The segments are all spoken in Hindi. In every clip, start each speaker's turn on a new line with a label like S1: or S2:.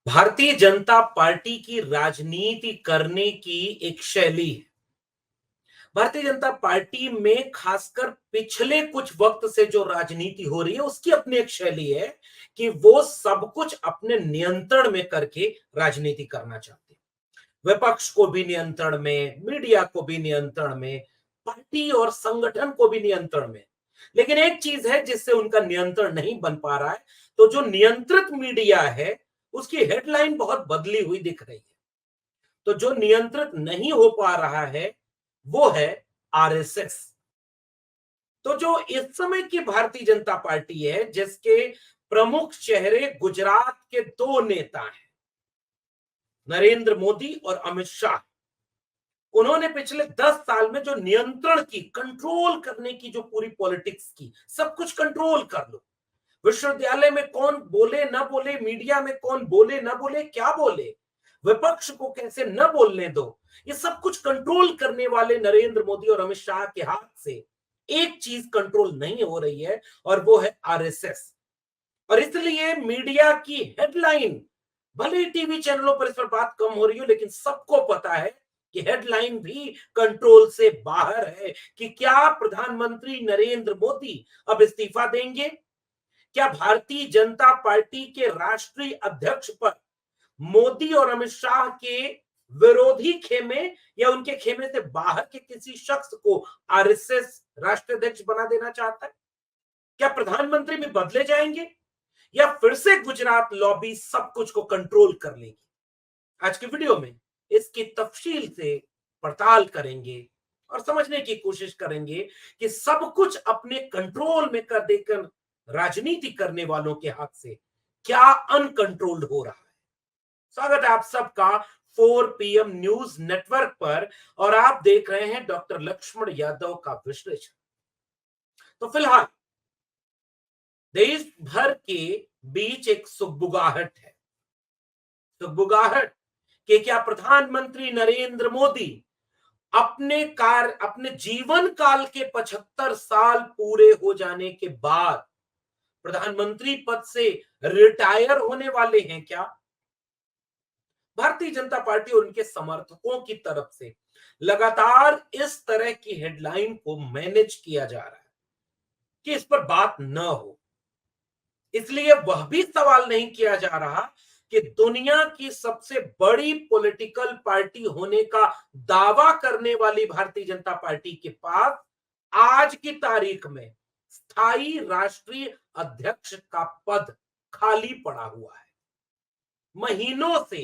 S1: भारतीय जनता पार्टी की राजनीति करने की एक शैली है। भारतीय जनता पार्टी में खासकर पिछले कुछ वक्त से जो राजनीति हो रही है उसकी अपनी एक शैली है कि वो सब कुछ अपने नियंत्रण में करके राजनीति करना चाहते हैं। विपक्ष को भी नियंत्रण में, मीडिया को भी नियंत्रण में, पार्टी और संगठन को भी नियंत्रण में। लेकिन एक चीज है जिससे उनका नियंत्रण नहीं बन पा रहा है। तो जो नियंत्रित मीडिया है उसकी हेडलाइन बहुत बदली हुई दिख रही है। तो जो नियंत्रित नहीं हो पा रहा है वो है आरएसएस। तो जो इस समय की भारतीय जनता पार्टी है जिसके प्रमुख चेहरे गुजरात के दो नेता हैं, नरेंद्र मोदी और अमित शाह। उन्होंने पिछले 10 साल में जो नियंत्रण की, कंट्रोल करने की जो पूरी पॉलिटिक्स की, सब कुछ कंट्रोल कर लो। विश्वविद्यालय में कौन बोले ना बोले, मीडिया में कौन बोले ना बोले, क्या बोले, विपक्ष को कैसे न बोलने दो, ये सब कुछ कंट्रोल करने वाले नरेंद्र मोदी और अमित शाह के हाथ से एक चीज कंट्रोल नहीं हो रही है और वो है आरएसएस। और इसलिए मीडिया की हेडलाइन, भले टीवी चैनलों पर इस पर बात कम हो रही हो, लेकिन सबको पता है कि हेडलाइन भी कंट्रोल से बाहर है कि क्या प्रधानमंत्री नरेंद्र मोदी अब इस्तीफा देंगे? क्या भारतीय जनता पार्टी के राष्ट्रीय अध्यक्ष पर मोदी और अमित शाह के विरोधी खेमे या उनके खेमे से बाहर के किसी शख्स को आरएसएस राष्ट्रीय अध्यक्ष बना देना चाहता है? क्या प्रधानमंत्री भी बदले जाएंगे या फिर से गुजरात लॉबी सब कुछ को कंट्रोल कर लेगी? आज की वीडियो में इसकी तफसील से पड़ताल करेंगे और समझने की कोशिश करेंगे कि सब कुछ अपने कंट्रोल में कर देकर राजनीति करने वालों के हाथ से क्या अनकंट्रोल्ड हो रहा है। स्वागत है आप सबका 4 PM न्यूज नेटवर्क पर और आप देख रहे हैं डॉक्टर लक्ष्मण यादव का विश्लेषण। तो फिलहाल देश भर के बीच एक सुगबुगाहट है। सुगबुगाहट कि क्या प्रधानमंत्री नरेंद्र मोदी अपने जीवन काल के 75 साल पूरे हो जाने के बाद प्रधानमंत्री पद से रिटायर होने वाले हैं क्या? भारतीय जनता पार्टी और उनके समर्थकों की तरफ से लगातार इस तरह की हेडलाइन को मैनेज किया जा रहा है कि इस पर बात न हो। इसलिए वह भी सवाल नहीं किया जा रहा कि दुनिया की सबसे बड़ी पॉलिटिकल पार्टी होने का दावा करने वाली भारतीय जनता पार्टी के पास आज की तारीख में स्थायी राष्ट्रीय अध्यक्ष का पद खाली पड़ा हुआ है। महीनों से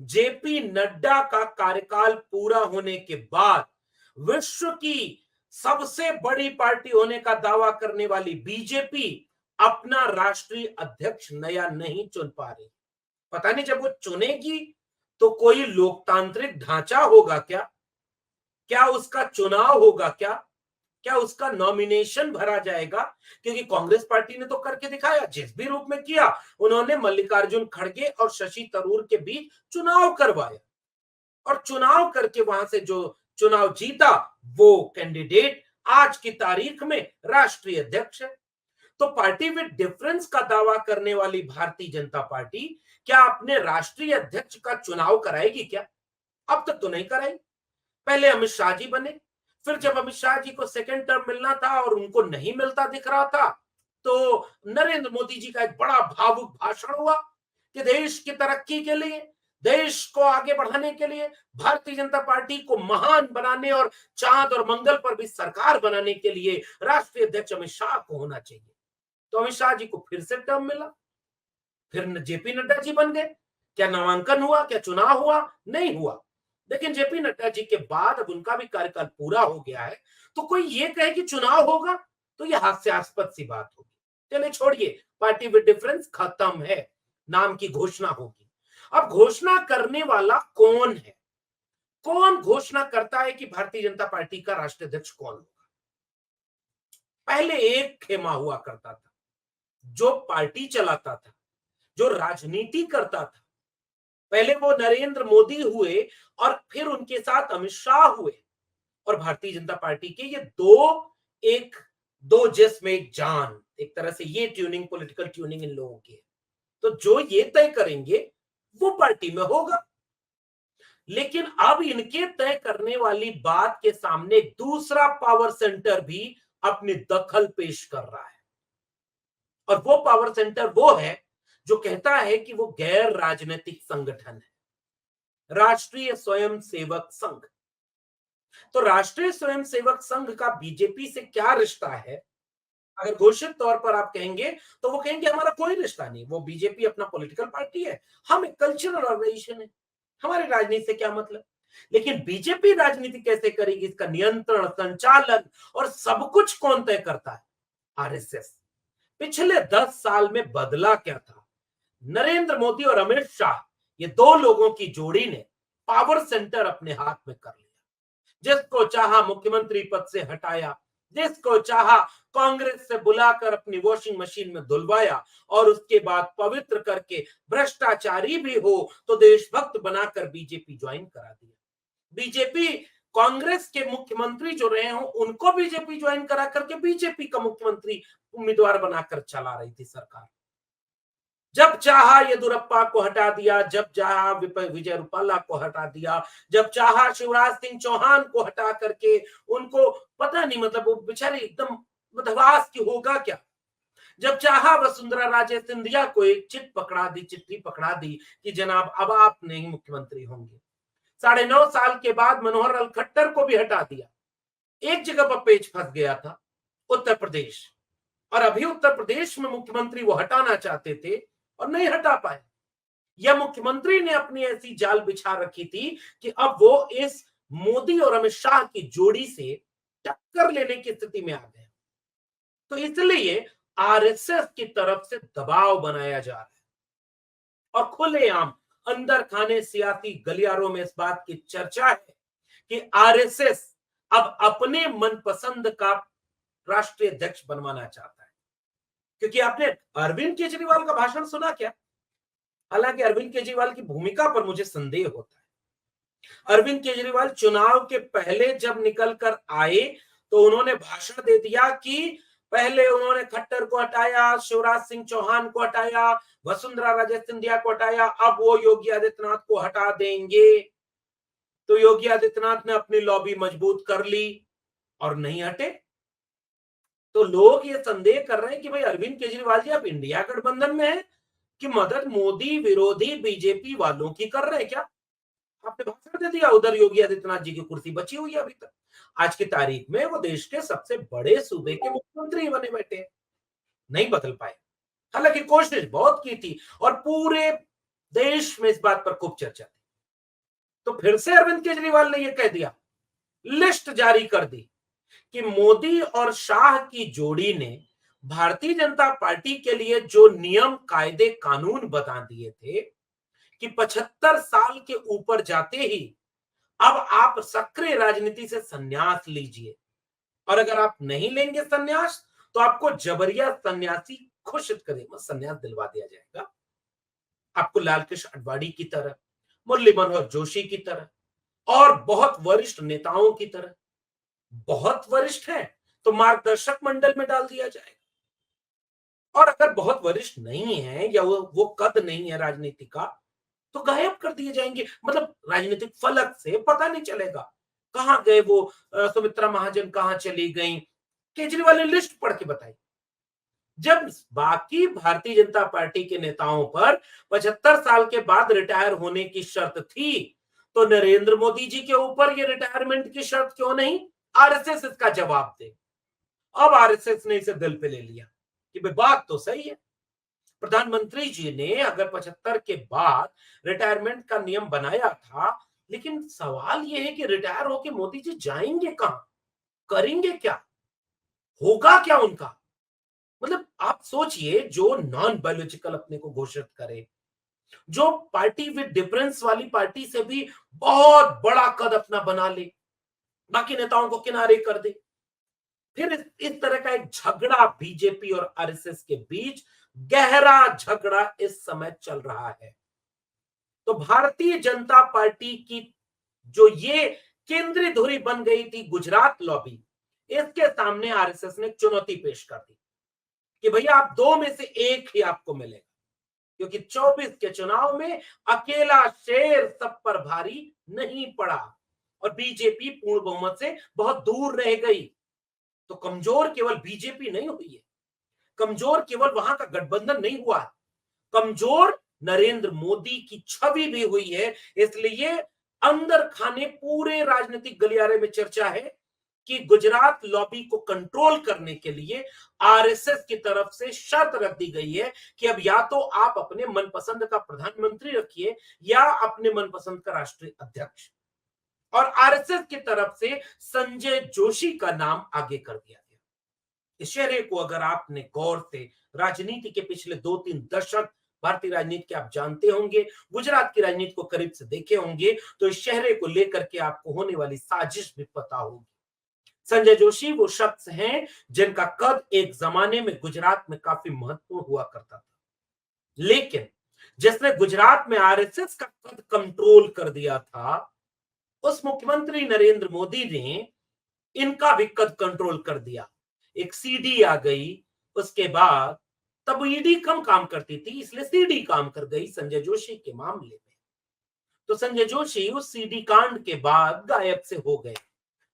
S1: जेपी नड्डा का कार्यकाल पूरा होने के बाद विश्व की सबसे बड़ी पार्टी होने का दावा करने वाली बीजेपी अपना राष्ट्रीय अध्यक्ष नया नहीं चुन पा रही। पता नहीं जब वो चुनेगी तो कोई लोकतांत्रिक ढांचा होगा क्या? क्या उसका चुनाव होगा क्या? क्या उसका नॉमिनेशन भरा जाएगा? क्योंकि कांग्रेस पार्टी ने तो करके दिखाया, जिस भी रूप में किया उन्होंने मल्लिकार्जुन खड़गे और शशि थरूर के बीच चुनाव करवाया और चुनाव करके वहां से जो चुनाव जीता वो कैंडिडेट आज की तारीख में राष्ट्रीय अध्यक्ष है। तो पार्टी विद डिफरेंस का दावा करने वाली भारतीय जनता पार्टी क्या अपने राष्ट्रीय अध्यक्ष का चुनाव कराएगी क्या? अब तक तो नहीं कराई। पहले अमित शाह जी बने, फिर जब अमित शाह जी को सेकंड टर्म मिलना था और उनको नहीं मिलता दिख रहा था तो नरेंद्र मोदी जी का एक बड़ा भावुक भाषण हुआ कि देश की तरक्की के लिए, देश को आगे बढ़ाने के लिए, भारतीय जनता पार्टी को महान बनाने और चांद और मंगल पर भी सरकार बनाने के लिए राष्ट्रीय अध्यक्ष अमित शाह को होना चाहिए। तो अमित शाह जी को फिर से टर्म मिला, फिर जेपी नड्डा जी बन गए। क्या नामांकन हुआ? क्या चुनाव हुआ? नहीं हुआ। लेकिन जेपी नड्डा जी के बाद अब उनका भी कार्यकाल पूरा हो गया है तो कोई ये कहे कि चुनाव होगा तो ये हास्यास्पद सी बात होगी। चलिए छोड़िए, पार्टी विद डिफरेंस खत्म है, नाम की घोषणा होगी। अब घोषणा करने वाला कौन है? कौन घोषणा करता है कि भारतीय जनता पार्टी का राष्ट्रीय अध्यक्ष कौन होगा? पहले एक खेमा हुआ करता था जो पार्टी चलाता था, जो राजनीति करता था। पहले वो नरेंद्र मोदी हुए और फिर उनके साथ अमित शाह हुए और भारतीय जनता पार्टी के ये दो जिस्म एक जान, एक तरह से ये ट्यूनिंग, पॉलिटिकल ट्यूनिंग इन लोगों की है। तो जो ये तय करेंगे वो पार्टी में होगा। लेकिन अब इनके तय करने वाली बात के सामने दूसरा पावर सेंटर भी अपनी दखल पेश कर रहा है, और वो पावर सेंटर वो है जो कहता है कि वो गैर राजनीतिक संगठन है, राष्ट्रीय स्वयंसेवक संघ। तो राष्ट्रीय स्वयंसेवक संघ का बीजेपी से क्या रिश्ता है? अगर घोषित तौर पर आप कहेंगे तो वो कहेंगे हमारा कोई रिश्ता नहीं, वो बीजेपी अपना पॉलिटिकल पार्टी है, हम एक कल्चरल ऑर्गेनाइजेशन है, हमारी राजनीति से क्या मतलब। लेकिन बीजेपी राजनीति कैसे करेगी, इसका नियंत्रण, संचालन और सब कुछ कौन तय करता है? आरएसएस। पिछले 10 साल में बदला क्या था? नरेंद्र मोदी और अमित शाह, ये दो लोगों की जोड़ी ने पावर सेंटर अपने हाथ में कर लिया। जिसको चाहा मुख्यमंत्री पद से हटाया, जिसको चाहा कांग्रेस से बुलाकर अपनी वॉशिंग मशीन में धुलवाया, और उसके बाद पवित्र करके भ्रष्टाचारी भी हो तो देशभक्त बनाकर बीजेपी ज्वाइन करा दिया। बीजेपी कांग्रेस के मुख्यमंत्री जो रहे हो उनको बीजेपी ज्वाइन करा करके बीजेपी का मुख्यमंत्री उम्मीदवार बनाकर चला रही थी सरकार। जब चाहा येदुरप्पा को हटा दिया, जब चाहा विजय रूपाला को हटा दिया, जब चाहा शिवराज सिंह चौहान को हटा करके उनको पता नहीं, मतलब वो बेचारे एकदम बदहवास की होगा क्या। जब चाहा वसुंधरा राजे सिंधिया को एक चिट्ठी पकड़ा दी कि जनाब अब आप नहीं मुख्यमंत्री होंगे। 9.5 साल के बाद मनोहर लाल खट्टर को भी हटा दिया। एक जगह पर पेच फंस गया था, उत्तर प्रदेश, और अभी उत्तर प्रदेश में मुख्यमंत्री वो हटाना चाहते थे और नहीं हटा पाए। या मुख्यमंत्री ने अपनी ऐसी जाल बिछा रखी थी कि अब वो इस मोदी और अमित शाह की जोड़ी से टक्कर लेने की स्थिति में आ गए। तो इसलिए आरएसएस की तरफ से दबाव बनाया जा रहा है, और खुलेआम अंदर खाने सियासी गलियारों में इस बात की चर्चा है कि आरएसएस अब अपने मनपसंद का राष्ट्रीय अध्यक्ष बनवाना चाहता है। क्योंकि आपने अरविंद केजरीवाल का भाषण सुना क्या? हालांकि अरविंद केजरीवाल की भूमिका पर मुझे संदेह होता है। अरविंद केजरीवाल चुनाव के पहले जब निकल कर आए तो उन्होंने भाषण दे दिया कि पहले उन्होंने खट्टर को हटाया, शिवराज सिंह चौहान को हटाया, वसुंधरा राजे सिंधिया को हटाया, अब वो योगी आदित्यनाथ को हटा देंगे। तो योगी आदित्यनाथ ने अपनी लॉबी मजबूत कर ली और नहीं हटे। तो लोग ये संदेह कर रहे हैं कि भाई अरविंद केजरीवाल जी आप इंडिया गठबंधन में हैं कि मदद मोदी विरोधी बीजेपी वालों की कर रहे हैं क्या? आपने भाषण दे दिया, उधर योगी आदित्यनाथ जी की कुर्सी बची हुई है अभी तक। आज की तारीख में वो देश के सबसे बड़े सूबे के मुख्यमंत्री बने बैठे हैं, नहीं बदल पाए। हालांकि कोशिश बहुत की थी और पूरे देश में इस बात पर खूब चर्चा थी। तो फिर से अरविंद केजरीवाल ने यह कह दिया, लिस्ट जारी कर दी कि मोदी और शाह की जोड़ी ने भारतीय जनता पार्टी के लिए जो नियम कायदे कानून बता दिए थे कि 75 साल के ऊपर जाते ही अब आप सक्रिय राजनीति से संन्यास लीजिए, और अगर आप नहीं लेंगे संन्यास तो आपको जबरिया सन्यासी घोषित करेगा, संन्यास दिलवा दिया जाएगा। आपको लाल कृष्ण आडवाणी की तरह, मुरली मनोहर जोशी की तरह और बहुत वरिष्ठ नेताओं की तरह, बहुत वरिष्ठ है तो मार्गदर्शक मंडल में डाल दिया जाएगा, और अगर बहुत वरिष्ठ नहीं है या वो कद नहीं है राजनीति का तो गायब कर दिए जाएंगे। मतलब राजनीतिक फलक से पता नहीं चलेगा कहां गए वो, सुमित्रा महाजन कहां चली गई। केजरीवाल ने लिस्ट पढ़ के बताई। जब बाकी भारतीय जनता पार्टी के नेताओं पर 75 साल के बाद रिटायर होने की शर्त थी, तो नरेंद्र मोदी जी के ऊपर ये रिटायरमेंट की शर्त क्यों नहीं? आरएसएस इसका जवाब दे। अब आरएसएस ने इसे दिल पे ले लिया कि भाई बात तो सही है। प्रधानमंत्री जी ने अगर 75 के बाद रिटायरमेंट का नियम बनाया था, लेकिन सवाल यह है कि रिटायर होके मोदी जी जाएंगे कहां, करेंगे क्या, होगा क्या उनका? मतलब आप सोचिए, जो नॉन बायोलॉजिकल अपने को घोषित करे, जो पार्टी विद डिफरेंस वाली पार्टी से भी बहुत बड़ा कद अपना बना ले, बाकी नेताओं को किनारे कर दे, फिर इस तरह का एक झगड़ा बीजेपी और आरएसएस के बीच, गहरा झगड़ा इस समय चल रहा है। तो भारतीय जनता पार्टी की जो ये केंद्रीय धुरी बन गई थी गुजरात लॉबी, इसके सामने आरएसएस ने चुनौती पेश कर दी कि भैया आप दो में से एक ही आपको मिलेगा। क्योंकि 24 के चुनाव में अकेला शेर सब पर भारी नहीं पड़ा और बीजेपी पूर्ण बहुमत से बहुत दूर रह गई। तो कमजोर केवल बीजेपी नहीं हुई है, कमजोर केवल वहां का गठबंधन नहीं हुआ है, कमजोर नरेंद्र मोदी की छवि भी हुई है। इसलिए अंदर खाने पूरे राजनीतिक गलियारे में चर्चा है कि गुजरात लॉबी को कंट्रोल करने के लिए आरएसएस की तरफ से शर्त रख दी गई है कि अब या तो आप अपने मनपसंद का प्रधानमंत्री रखिए या अपने मनपसंद का राष्ट्रीय अध्यक्ष। और आरएसएस की तरफ से संजय जोशी का नाम आगे कर दिया गया। इस चेहरे को अगर आपने गौर से राजनीति के पिछले 2-3 दशक भारतीय राजनीति के आप जानते होंगे, गुजरात की राजनीति को करीब से देखे होंगे, तो इस चेहरे को लेकर के आपको होने वाली साजिश भी पता होगी। संजय जोशी वो शख्स हैं जिनका कद एक जमाने में गुजरात में काफी महत्वपूर्ण हुआ करता था, लेकिन जिसने गुजरात में आरएसएस का कद कंट्रोल कर दिया था, उस मुख्यमंत्री नरेंद्र मोदी ने इनका भी कद कंट्रोल कर दिया। एक सीडी आ गई, उसके बाद तब ईडी कम काम करती थी, इसलिए सीडी काम कर गई संजय जोशी के मामले में। तो संजय जोशी उस सीडी कांड के बाद गायब से हो गए।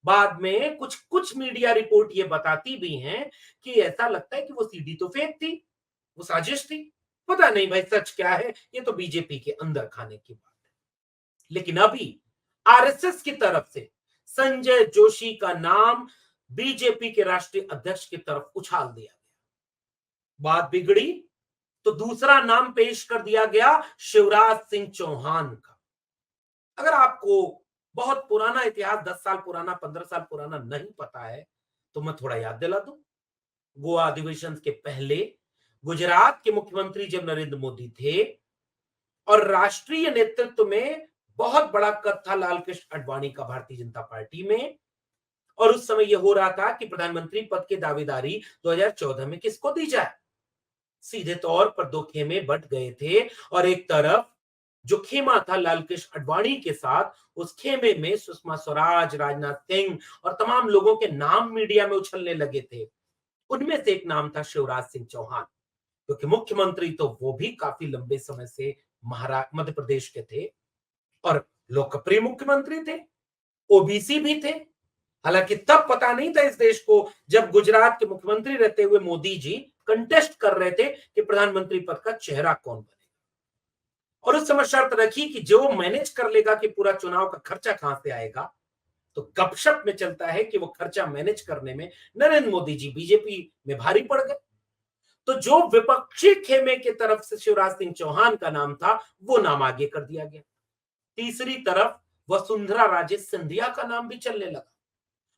S1: बाद में कुछ कुछ मीडिया रिपोर्ट ये बताती भी हैं कि ऐसा लगता है कि वो सीडी तो फेक थी, वो साजिश थी। पता नहीं भाई सच क्या है, ये तो बीजेपी के अंदर खाने की बात है। लेकिन अभी आरएसएस की तरफ से संजय जोशी का नाम बीजेपी के राष्ट्रीय अध्यक्ष की तरफ उछाल दिया गया। बात बिगड़ी तो दूसरा नाम पेश कर दिया गया शिवराज सिंह चौहान का। अगर आपको बहुत पुराना इतिहास 10 साल पुराना 15 साल पुराना नहीं पता है तो मैं थोड़ा याद दिला दूं। गोवा अधिवेशन के पहले गुजरात के मुख्यमंत्री जब नरेंद्र मोदी थे और राष्ट्रीय नेतृत्व में बहुत बड़ा कद था लाल कृष्ण आडवाणी का भारतीय जनता पार्टी में, और उस समय यह हो रहा था कि प्रधानमंत्री पद की दावेदारी 2014 में किसको दी जाए। सीधे तौर पर दो खेमे बंट गए थे और एक तरफ जो खेमा था लाल कृष्ण आडवाणी के साथ, उस खेमे में सुषमा स्वराज, राजनाथ सिंह और तमाम लोगों के नाम मीडिया में उछलने लगे थे। उनमें से एक नाम था शिवराज सिंह चौहान, क्योंकि मुख्यमंत्री तो वो भी काफी लंबे समय से मध्य प्रदेश के थे और लोकप्रिय मुख्यमंत्री थे, ओबीसी भी थे। हालांकि तब पता नहीं था इस देश को, जब गुजरात के मुख्यमंत्री रहते हुए मोदी जी कंटेस्ट कर रहे थे कि प्रधानमंत्री पद का चेहरा कौन बनेगा। और उस समय शर्त रखी कि जो मैनेज कर लेगा कि पूरा चुनाव का खर्चा कहां से आएगा, तो गपशप में चलता है कि वो खर्चा मैनेज करने में नरेंद्र मोदी जी बीजेपी में भारी पड़ गए। तो जो विपक्षी खेमे की तरफ से शिवराज सिंह चौहान का नाम था, वो नाम आगे कर दिया गया। तीसरी तरफ वसुंधरा राजे सिंधिया का नाम भी चलने लगा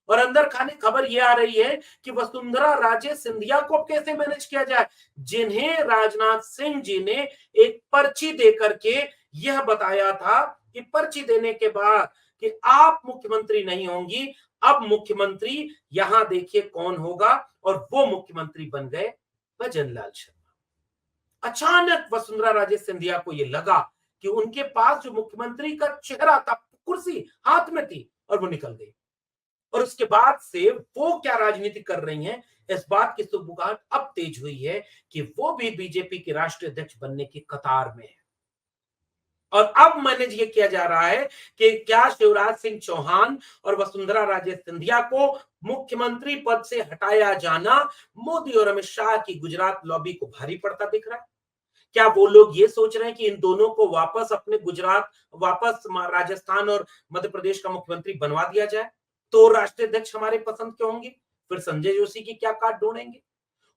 S1: और अंदर खाने खबर यह आ रही है कि वसुंधरा राजे सिंधिया को कैसे मैनेज किया जाए, जिन्हें राजनाथ सिंह जी ने एक पर्ची देकर के यह बताया था कि पर्ची देने के बाद कि आप मुख्यमंत्री नहीं होंगी, अब मुख्यमंत्री यहां देखिए कौन होगा, और वो मुख्यमंत्री बन गए भजन लाल शर्मा। अचानक वसुंधरा राजे सिंधिया को यह लगा कि उनके पास जो मुख्यमंत्री का चेहरा था, कुर्सी हाथ में थी और वो निकल गई। और उसके बाद से वो क्या राजनीति कर रही हैं, इस बात की सुगबुगाहट अब तेज हुई है कि वो भी बीजेपी के राष्ट्रीय अध्यक्ष बनने की कतार में है। और अब मैनेज ये किया जा रहा है कि क्या शिवराज सिंह चौहान और वसुंधरा राजे सिंधिया को मुख्यमंत्री पद से हटाया जाना मोदी और अमित शाह की गुजरात लॉबी को भारी पड़ता दिख रहा है। क्या वो लोग ये सोच रहे हैं कि इन दोनों को वापस अपने गुजरात, वापस राजस्थान और मध्य प्रदेश का मुख्यमंत्री बनवा दिया जाए, तो राष्ट्रीय अध्यक्ष हमारे पसंद के होंगे, फिर संजय जोशी की क्या काट ढूंढेंगे।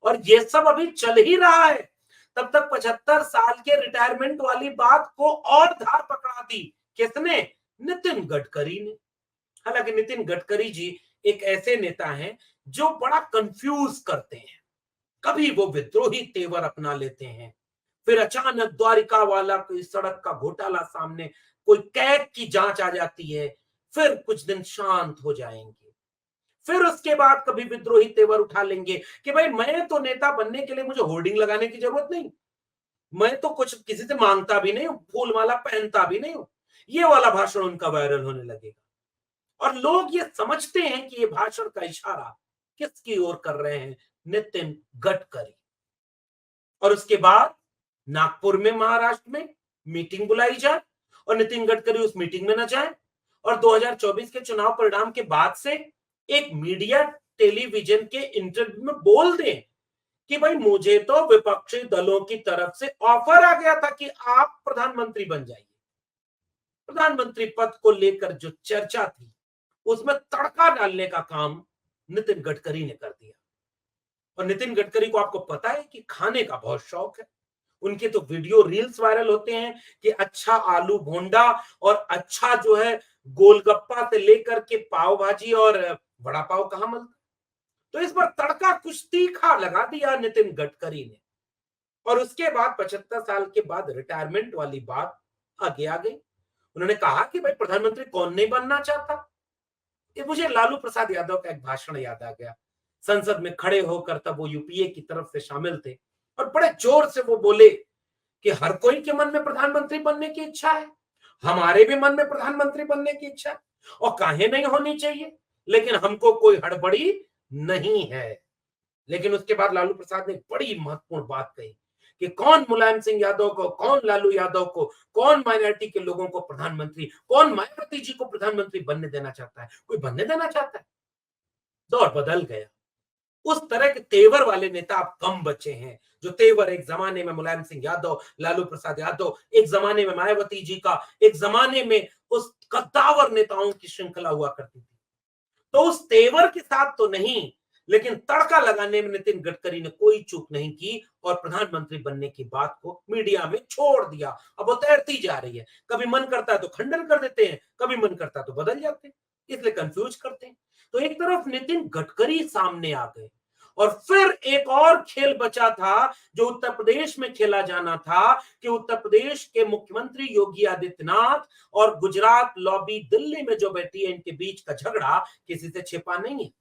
S1: और ये सब अभी चल ही रहा है, तब तक 75 साल के रिटायरमेंट वाली बात को और धार पकड़ा दी किसने? नितिन गडकरी ने। हालांकि नितिन गडकरी जी एक ऐसे नेता हैं जो बड़ा कंफ्यूज करते हैं। कभी वो विद्रोही तेवर अपना लेते हैं, फिर अचानक द्वारिका वाला कोई सड़क का घोटाला सामने, कोई कैग की जांच आ जाती है, फिर कुछ दिन शांत हो जाएंगे, फिर उसके बाद कभी विद्रोही तेवर उठा लेंगे कि भाई मैं तो नेता बनने के लिए मुझे होर्डिंग लगाने की जरूरत नहीं, मैं तो कुछ किसी से मांगता भी नहीं हूं, फूलमाला पहनता भी नहीं हूं। ये वाला भाषण उनका वायरल होने लगेगा और लोग ये समझते हैं कि ये भाषण का इशारा किसकी ओर कर रहे हैं? नितिन गडकरी। और उसके बाद नागपुर में, महाराष्ट्र में मीटिंग बुलाई जाए और नितिन गडकरी उस मीटिंग में न जाए, और 2024 के चुनाव परिणाम के बाद से एक मीडिया टेलीविजन के इंटरव्यू में बोल दें कि भाई मुझे तो विपक्षी दलों की तरफ से ऑफर आ गया था कि आप प्रधानमंत्री बन जाइए। प्रधानमंत्री पद को लेकर जो चर्चा थी उसमें तड़का डालने का काम नितिन गडकरी ने कर दिया। और नितिन गडकरी को आपको पता है कि खाने का बहुत शौक है। उनके तो वीडियो रील्स वायरल होते हैं कि अच्छा आलू भोंडा और अच्छा जो है गोलगप्पा से लेकर के पाव भाजी और वड़ा पाव कहां मिलता। तो इस बार तड़का कुछ तीखा लगा दिया नितिन गडकरी ने, और उसके बाद 75 साल के बाद रिटायरमेंट वाली बात आगे आ गई। उन्होंने कहा कि भाई प्रधानमंत्री कौन नहीं बनना चाहता। ये मुझे लालू प्रसाद यादव का एक भाषण याद आ गया। संसद में खड़े होकर, तब वो यूपीए की तरफ से शामिल थे, और बड़े जोर से वो बोले कि हर कोई के मन में प्रधानमंत्री बनने की इच्छा है, हमारे भी मन में प्रधानमंत्री बनने की इच्छा है, और काहे नहीं होनी चाहिए, लेकिन हमको कोई हड़बड़ी नहीं है। लेकिन उसके बाद लालू प्रसाद ने बड़ी महत्वपूर्ण बात कही कि कौन मुलायम सिंह यादव को, कौन लालू यादव को, कौन माइनॉरिटी के लोगों को प्रधानमंत्री, कौन मायावती जी को प्रधानमंत्री बनने देना चाहता है? कोई बनने देना चाहता है? दौर बदल गया। उस तरह के तेवर वाले नेता अब कम बचे हैं। जो तेवर एक जमाने में मुलायम सिंह यादव, लालू प्रसाद यादव, एक जमाने में मायावती जी का, एक जमाने में उस कद्दावर नेताओं की श्रृंखला हुआ करती थी, तो उस तेवर के साथ तो नहीं, लेकिन तड़का लगाने में नितिन गडकरी ने कोई चूक नहीं की और प्रधानमंत्री बनने की बात को मीडिया में छोड़ दिया। अब वो तैरती जा रही है। कभी मन करता है तो खंडन कर देते हैं, कभी मन करता है तो बदल जाते हैं, इसलिए कंफ्यूज करते हैं। तो एक तरफ नितिन गडकरी सामने आ गए, और फिर एक और खेल बचा था जो उत्तर प्रदेश में खेला जाना था कि उत्तर प्रदेश के मुख्यमंत्री योगी आदित्यनाथ और गुजरात लॉबी दिल्ली में जो बैठी है, इनके बीच का झगड़ा किसी से छिपा नहीं है।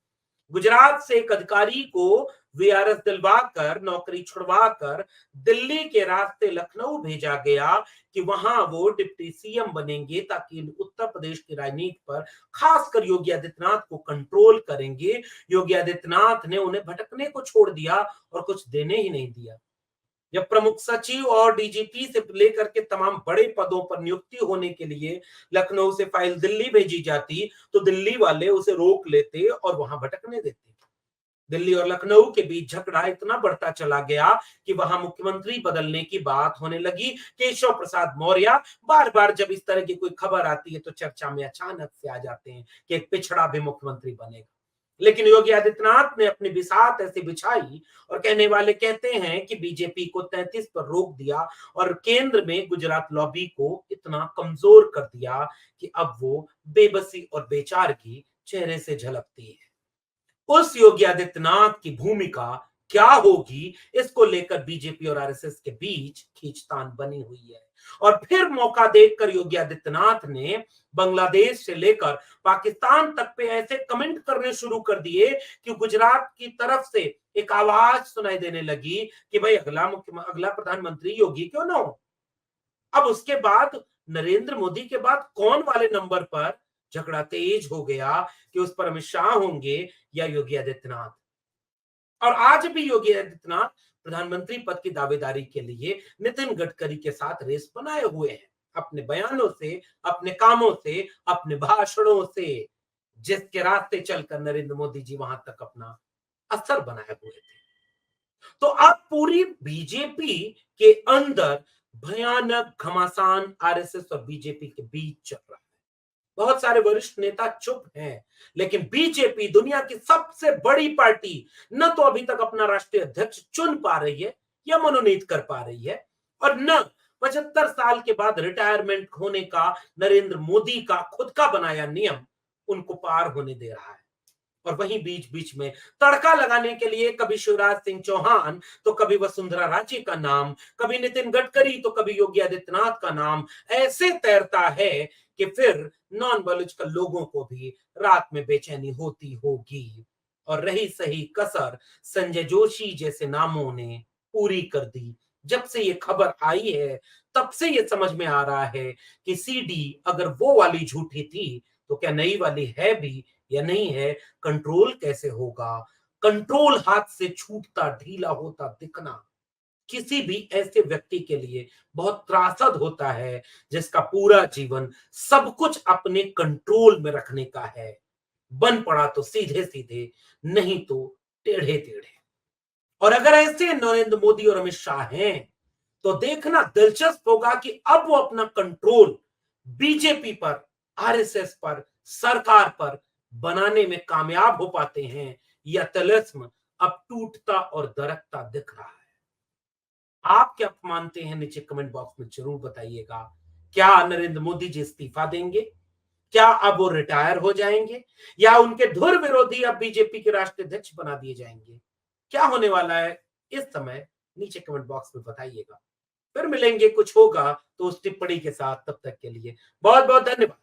S1: गुजरात से एक अधिकारी को वीआरएस दिलवाकर, नौकरी छुड़वाकर दिल्ली के रास्ते लखनऊ भेजा गया कि वहां वो डिप्टी सीएम बनेंगे, ताकि उत्तर प्रदेश की राजनीति पर खासकर योगी आदित्यनाथ को कंट्रोल करेंगे। योगी आदित्यनाथ ने उन्हें भटकने को छोड़ दिया और कुछ देने ही नहीं दिया। जब प्रमुख सचिव और डीजीपी से लेकर के तमाम बड़े पदों पर नियुक्ति होने के लिए लखनऊ से फाइल दिल्ली भेजी जाती, तो दिल्ली वाले उसे रोक लेते और वहां भटकने देते। दिल्ली और लखनऊ के बीच झगड़ा इतना बढ़ता चला गया कि वहां मुख्यमंत्री बदलने की बात होने लगी। केशव प्रसाद मौर्य बार बार जब इस तरह की कोई खबर आती है तो चर्चा में अचानक से आ जाते हैं कि एक पिछड़ा भी मुख्यमंत्री बनेगा। लेकिन योगी आदित्यनाथ ने अपनी बिसात ऐसी बिछाई, और कहने वाले कहते हैं कि बीजेपी को 33 पर रोक दिया और केंद्र में गुजरात लॉबी को इतना कमजोर कर दिया कि अब वो बेबसी और बेचारगी चेहरे से झलकती है। उस योगी आदित्यनाथ की भूमिका क्या होगी, इसको लेकर बीजेपी और आरएसएस के बीच खींचतान बनी हुई है। और फिर मौका देखकर योगी आदित्यनाथ ने बांग्लादेश से लेकर पाकिस्तान तक पे ऐसे कमेंट करने शुरू कर दिए कि गुजरात की तरफ से एक आवाज सुनाई देने लगी कि भाई अगला प्रधानमंत्री योगी क्यों ना हो। अब उसके बाद नरेंद्र मोदी के बाद कौन वाले नंबर पर झगड़ा तेज हो गया कि उस पर अमित शाह होंगे या योगी आदित्यनाथ। और आज भी योगी आदित्यनाथ प्रधानमंत्री पद की दावेदारी के लिए नितिन गडकरी के साथ रेस बनाए हुए हैं, अपने बयानों से, अपने कामों से, अपने भाषणों से, जिसके रास्ते चलकर नरेंद्र मोदी जी वहां तक अपना असर बनाए हुए थे। तो अब पूरी बीजेपी के अंदर भयानक घमासान आरएसएस और बीजेपी के बीच चल रहा है। बहुत सारे वरिष्ठ नेता चुप हैं, लेकिन बीजेपी दुनिया की सबसे बड़ी पार्टी न तो अभी तक अपना राष्ट्रीय अध्यक्ष चुन पा रही है या मनोनीत कर पा रही है, और न 75 साल के बाद रिटायरमेंट होने का नरेंद्र मोदी का खुद का बनाया नियम उनको पार होने दे रहा है। और वहीं बीच बीच में तड़का लगाने के लिए कभी शिवराज सिंह चौहान तो कभी वसुंधरा राजे का नाम, कभी नितिन गडकरी तो कभी योगी आदित्यनाथ का नाम ऐसे तैरता है कि फिर नॉन बायोलॉजिकल लोगों को भी रात में बेचैनी होती होगी। और रही सही कसर संजय जोशी जैसे नामों ने पूरी कर दी। जब से ये खबर आई है तब से ये समझ में आ रहा है कि सीडी अगर वो वाली झूठी थी तो क्या नई वाली है भी या नहीं है। कंट्रोल कैसे होगा? कंट्रोल हाथ से छूटता ढीला होता दिखना किसी भी ऐसे व्यक्ति के लिए बहुत त्रासद होता है जिसका पूरा जीवन सब कुछ अपने कंट्रोल में रखने का है। बन पड़ा तो सीधे सीधे, नहीं तो टेढ़े टेढ़े। और अगर ऐसे नरेंद्र मोदी और अमित शाह हैं, तो देखना दिलचस्प होगा कि अब वो अपना कंट्रोल बीजेपी पर, आरएसएस पर, सरकार पर बनाने में कामयाब हो पाते हैं या तिलिस्म अब टूटता और दरकता दिख रहा है। आप क्या मानते हैं? नीचे कमेंट बॉक्स में जरूर बताइएगा। क्या नरेंद्र मोदी जी इस्तीफा देंगे? क्या अब वो रिटायर हो जाएंगे, या उनके धुर विरोधी अब बीजेपी के राष्ट्रीय अध्यक्ष बना दिए जाएंगे? क्या होने वाला है इस समय? नीचे कमेंट बॉक्स में बताइएगा। फिर मिलेंगे, कुछ होगा तो उस टिप्पणी के साथ। तब तक के लिए बहुत बहुत धन्यवाद।